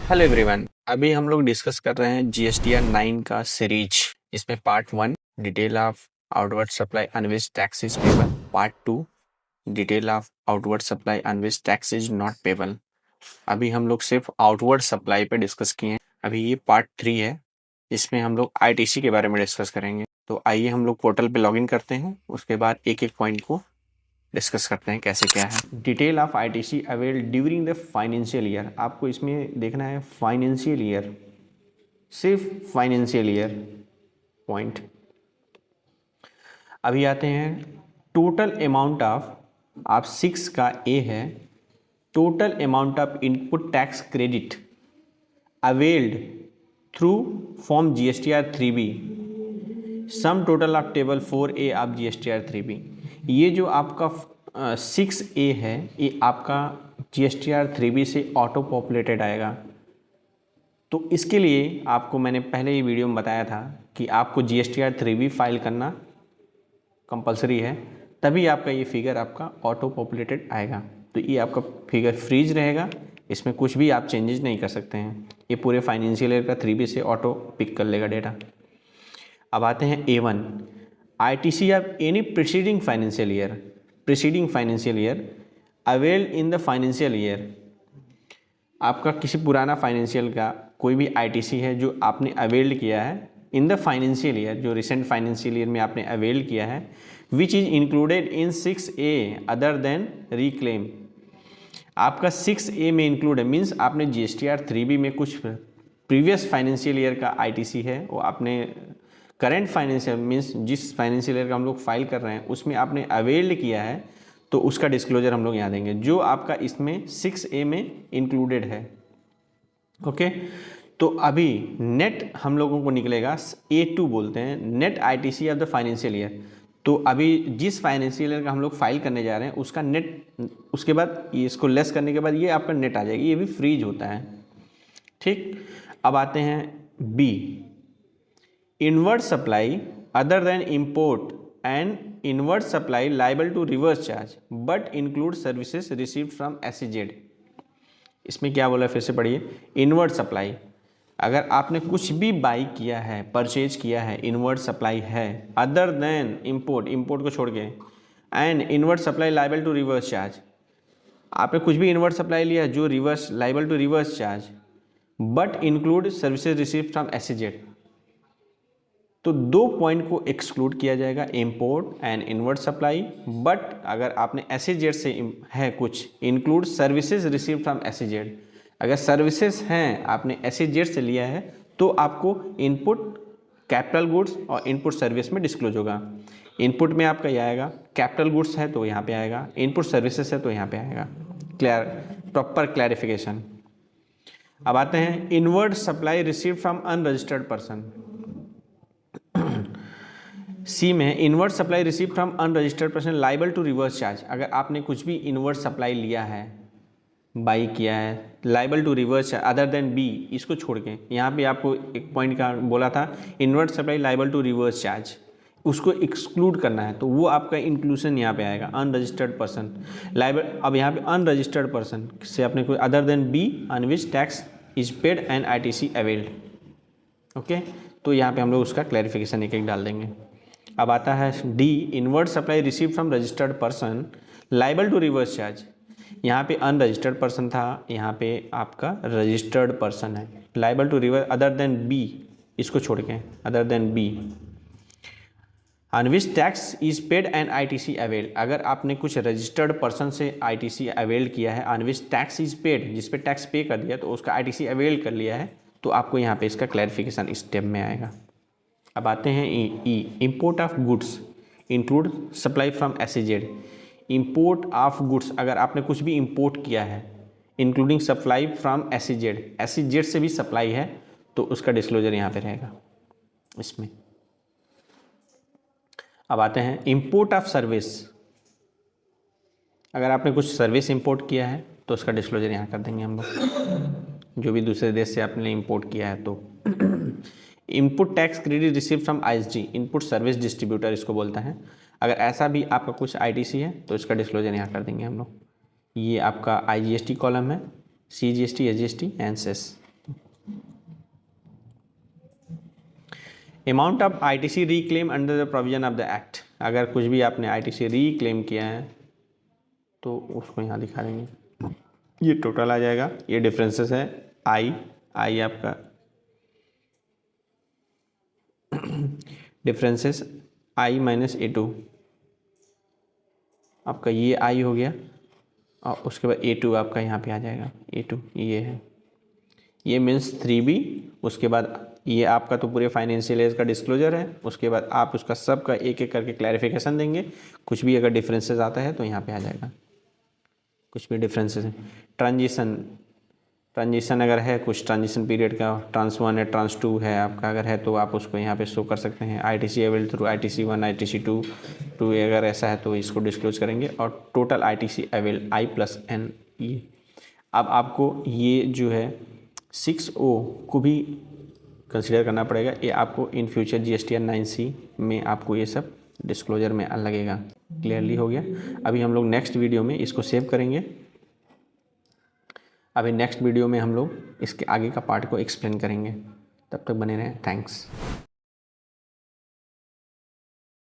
Hello everyone, अभी हम लोग डिस्कस कर रहे हैं जीएसटीआर 9 का सीरीज। इसमें part 1 detail of outward supply on which taxes payable, part 2 detail of outward supply on which taxes not payable. अभी हम लोग सिर्फ आउटवर्ड सप्लाई पे डिस्कस किए हैं। अभी ये पार्ट 3 है, इसमें हम लोग आईटीसी के बारे में डिस्कस करेंगे। तो आइए हम लोग पोर्टल पे लॉगिन करते हैं, उसके बाद एक एक पॉइंट को डिस्कस करते हैं कैसे क्या है। Detail of ITC avail during the financial year, आपको इसमें देखना है फाइनेंशियल ईयर, सिर्फ फाइनेंशियल ईयर पॉइंट। अभी आते हैं टोटल अमाउंट ऑफ, आप 6 का ए है, total amount of input tax credit availed through form GSTR 3B, sum total of table 4A of GSTR 3B। ये जो आपका 6A है, ये आपका जीएसटीआर 3B से ऑटो पॉपुलेटेड आएगा। तो इसके लिए आपको मैंने पहले ही वीडियो में बताया था कि आपको जीएसटीआर 3B फाइल करना कंपलसरी है, तभी आपका ये फिगर आपका ऑटो पॉपुलेटेड आएगा। तो ये आपका फिगर फ्रीज रहेगा, इसमें कुछ भी आप चेंजेस नहीं कर सकते हैं। ये पूरे फाइनेंशियल ईयर का 3B से ऑटो पिक कर लेगा डेटा। अब आते हैं A1, ITC of any preceding financial year avail in the financial year. आपका किसी पुराना फाइनेंशियल का कोई भी ITC है जो आपने अवेल्ड किया है इन द फाइनेंशियल ईयर, जो रिसेंट फाइनेंशियल ईयर में आपने अवेल किया है, which is included in 6A other than reclaim. आपका 6A में इंक्लूड है, मीन्स आपने जीएसटीआर 3B में कुछ प्रीवियस फाइनेंशियल ईयर का ITC है, वो आपने करेंट फाइनेंशियल मीन्स जिस फाइनेंशियल ईयर का हम लोग फाइल कर रहे हैं उसमें आपने अवेल्ड किया है, तो उसका डिस्क्लोजर हम लोग यहाँ देंगे जो आपका इसमें 6A में इंक्लूडेड है। ओके, तो अभी नेट हम लोगों को निकलेगा A2 बोलते हैं, net ITC of the financial year. तो अभी जिस फाइनेंशियल ईयर का हम लोग फाइल करने जा रहे हैं उसका नेट, उसके बाद इसको लेस करने के बाद ये आपका नेट आ जाएगी, ये भी फ्रीज होता है। ठीक, अब आते हैं B, inward supply other than import and inward supply liable to reverse charge but include services received from SEZ। इसमें क्या बोला, फिर से पढ़िए। इनवर्ड सप्लाई, अगर आपने कुछ भी बाई किया है, परचेज किया है, इनवर्ड सप्लाई है, अदर देन इम्पोर्ट, इम्पोर्ट को छोड़ के, and inward supply liable to reverse charge, आपने कुछ भी इनवर्ड सप्लाई लिया है जो reverse liable to reverse charge but include services received from SEZ, तो दो पॉइंट को एक्सक्लूड किया जाएगा, import and inward supply. But अगर आपने SEZ से है कुछ, include services received from SEZ, अगर सर्विसेज हैं आपने SEZ से लिया है तो आपको इनपुट कैपिटल गुड्स और इनपुट सर्विस में डिस्क्लोज होगा। इनपुट में आपका यह आएगा, कैपिटल गुड्स है तो यहाँ पे आएगा, इनपुट सर्विसेज है तो यहाँ पे आएगा। Clear, proper clarification. अब आते हैं inward supply received from unregistered person. C में inward supply receive from unregistered person liable to reverse charge, अगर आपने कुछ भी इनवर्ड सप्लाई लिया है, बाई किया है, liable to reverse charge other than B, इसको छोड़ के यहाँ पे आपको एक पॉइंट का बोला था inward supply liable to reverse charge, उसको एक्सक्लूड करना है, तो वो आपका इंक्लूजन यहाँ पे आएगा, अनरजिस्टर्ड पर्सन लाइबल। अब यहाँ पे अनरजिस्टर्ड पर्सन से आपने कोई other than B on which tax is paid and ITC availed. Okay, तो यहाँ पे हम लोग उसका क्लैरिफिकेशन एक एक डाल देंगे। अब आता है D, inward supply receive from registered person liable to reverse charge. यहाँ पे अनरजिस्टर्ड पर्सन था, यहाँ पे आपका रजिस्टर्ड पर्सन है, liable to reverse other than B, इसको छोड़ के other than B on which tax is paid and ITC availed. अगर आपने कुछ रजिस्टर्ड पर्सन से ITC अवेल्ड किया है, on which tax is paid, जिस पे टैक्स पे कर दिया तो उसका ITC अवेल्ड कर लिया है, तो आपको यहाँ पे इसका क्लैरिफिकेशन इस स्टेप में आएगा। अब आते हैं E, import of goods include supply from SEZ। Import of goods, अगर आपने कुछ भी इम्पोर्ट किया है इंक्लूडिंग सप्लाई फ्रॉम SEZ से भी सप्लाई है तो उसका डिस्क्लोजर यहाँ पे रहेगा इसमें। अब आते हैं इम्पोर्ट ऑफ सर्विस, अगर आपने कुछ सर्विस इंपोर्ट किया है तो उसका डिस्क्लोजर यहाँ कर देंगे हम लोग, जो भी दूसरे देश से आपने इंपोर्ट किया है। तो input tax credit receive from ISD, input service distributor इसको बोलता है। अगर ऐसा भी आपका कुछ ITC है तो इसका डिस्क्लोजर यहाँ कर देंगे हम लोग। ये आपका IGST कॉलम है, CGST, SGST and cess. Amount of ITC reclaim under the provision of the act, अगर कुछ भी आपने आईटीसी रीक्लेम किया है तो उसको यहाँ दिखा देंगे। ये टोटल आ जाएगा, ये डिफरेंसेस है आई आपका डिफरेंसेस आई माइनस A2 आपका ये आई हो गया, और उसके बाद A2 आपका यहाँ पे आ जाएगा। A2 ये है, ये मीन्स 3B। उसके बाद ये आपका तो पूरे फाइनेंशियल ईयर का डिस्क्लोजर है। उसके बाद आप उसका सब का एक एक करके क्लैरिफिकेशन देंगे। कुछ भी अगर डिफरेंसेस आता है तो यहाँ पे आ जाएगा, कुछ भी डिफरेंसेस है। ट्रांजिशन अगर है, कुछ ट्रांजिशन पीरियड का ट्रांस 1 है, ट्रांस 2 है आपका, अगर है तो आप उसको यहाँ पे शो कर सकते हैं। ITC avail through ITC 1, ITC 2 अगर ऐसा है तो इसको डिस्क्लोज करेंगे। और टोटल ITC अवेल I+N ये। अब आपको ये जो है 6O को भी कंसिडर करना पड़ेगा। ये आपको इन फ्यूचर GSTR 9C में आपको ये सब डिस्क्लोजर में लगेगा। क्लियरली हो गया। अभी हम लोग नेक्स्ट वीडियो में इसको सेव करेंगे। अभी नेक्स्ट वीडियो में हम लोग इसके आगे का पार्ट को एक्सप्लेन करेंगे। तब तक बने रहें। थैंक्स।